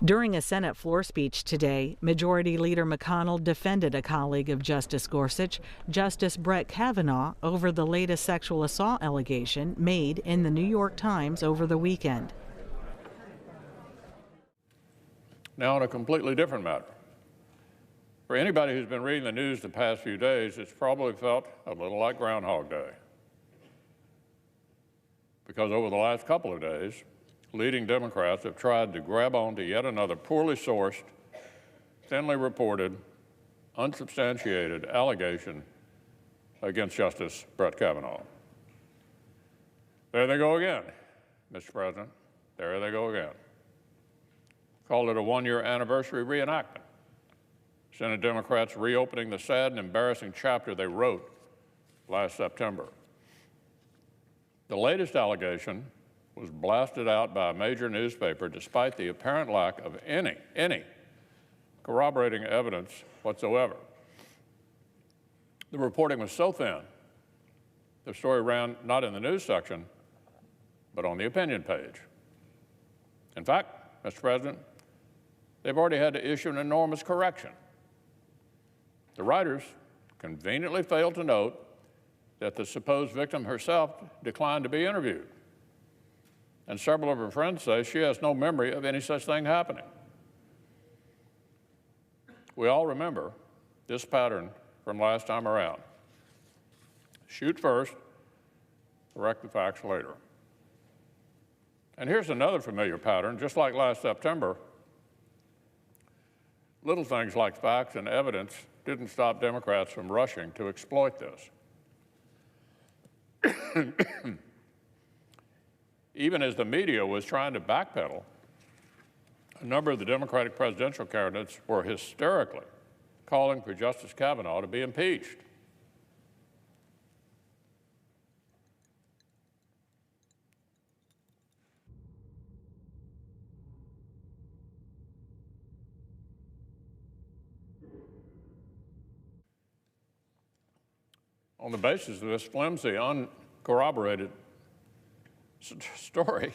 During a Senate floor speech today, Majority Leader McConnell defended a colleague of Justice Gorsuch, Justice Brett Kavanaugh, over the latest sexual assault allegation made in the New York Times over the weekend. Now, on a completely different matter. For anybody who's been reading the news the past few days, it's probably felt a little like Groundhog Day. Because over the last couple of days, leading Democrats have tried to grab on to yet another poorly sourced, thinly reported, unsubstantiated allegation against Justice Brett Kavanaugh. There they go again, Mr. President. There they go again. Called it a one-year anniversary reenactment. Senate Democrats reopening the sad and embarrassing chapter they wrote last September. The latest allegation was blasted out by a major newspaper despite the apparent lack of any corroborating evidence whatsoever. The reporting was so thin, the story ran not in the news section, but on the opinion page. In fact, Mr. President, they've already had to issue an enormous correction. The writers conveniently failed to note that the supposed victim herself declined to be interviewed. And several of her friends say she has no memory of any such thing happening. We all remember this pattern from last time around. Shoot first, correct the facts later. And here's another familiar pattern. Just like last September, little things like facts and evidence didn't stop Democrats from rushing to exploit this. Even as the media was trying to backpedal, a number of the Democratic presidential candidates were hysterically calling for Justice Kavanaugh to be impeached. On the basis of this flimsy, uncorroborated story,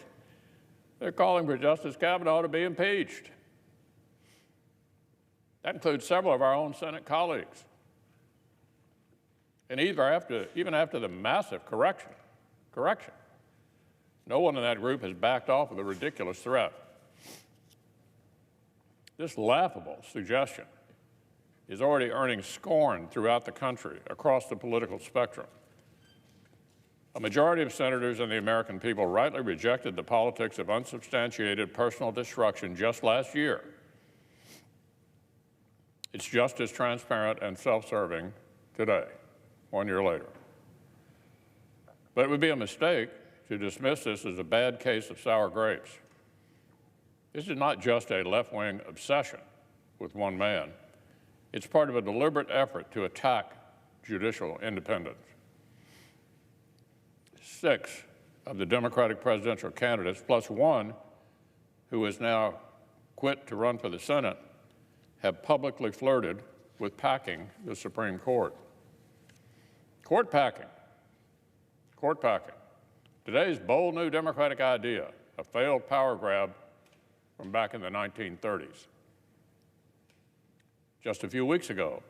they're calling for Justice Kavanaugh to be impeached. That includes several of our own Senate colleagues. And even after the massive correction, no one in that group has backed off of the ridiculous threat. This laughable suggestion is already earning scorn throughout the country, across the political spectrum. A majority of senators and the American people rightly rejected the politics of unsubstantiated personal destruction just last year. It's just as transparent and self-serving today, 1 year later. But it would be a mistake to dismiss this as a bad case of sour grapes. This is not just a left-wing obsession with one man. It's part of a deliberate effort to attack judicial independence. 6 of the Democratic presidential candidates, plus one who has now quit to run for the Senate, have publicly flirted with packing the Supreme Court. Court packing. Today's bold new Democratic idea, a failed power grab from back in the 1930s. Just a few weeks ago,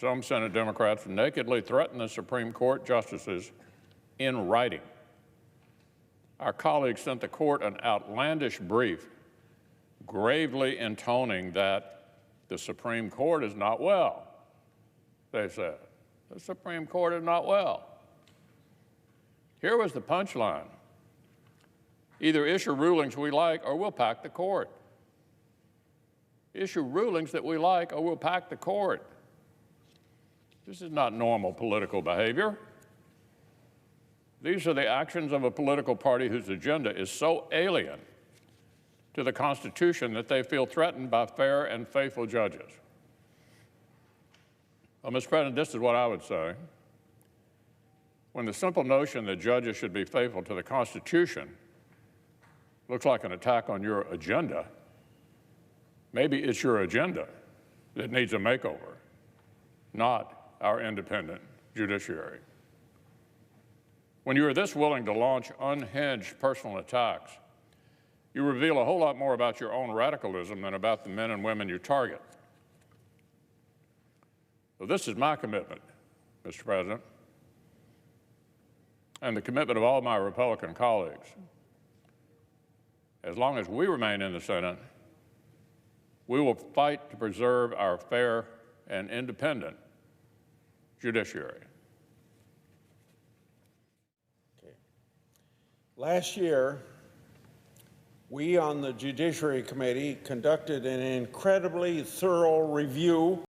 some Senate Democrats nakedly threatened the Supreme Court justices in writing. Our colleagues sent the court an outlandish brief, gravely intoning that the Supreme Court is not well, they said. The Supreme Court is not well. Here was the punchline. Either issue rulings we like or we'll pack the court. Issue rulings that we like or we'll pack the court. This is not normal political behavior. These are the actions of a political party whose agenda is so alien to the Constitution that they feel threatened by fair and faithful judges. Well, Mr. President, this is what I would say. When the simple notion that judges should be faithful to the Constitution looks like an attack on your agenda, maybe it's your agenda that needs a makeover, not our independent judiciary. When you are this willing to launch unhinged personal attacks, you reveal a whole lot more about your own radicalism than about the men and women you target. So this is my commitment, Mr. President, and the commitment of all my Republican colleagues. As long as we remain in the Senate, we will fight to preserve our fair and independent judiciary. Okay. Last year, we on the Judiciary Committee conducted an incredibly thorough review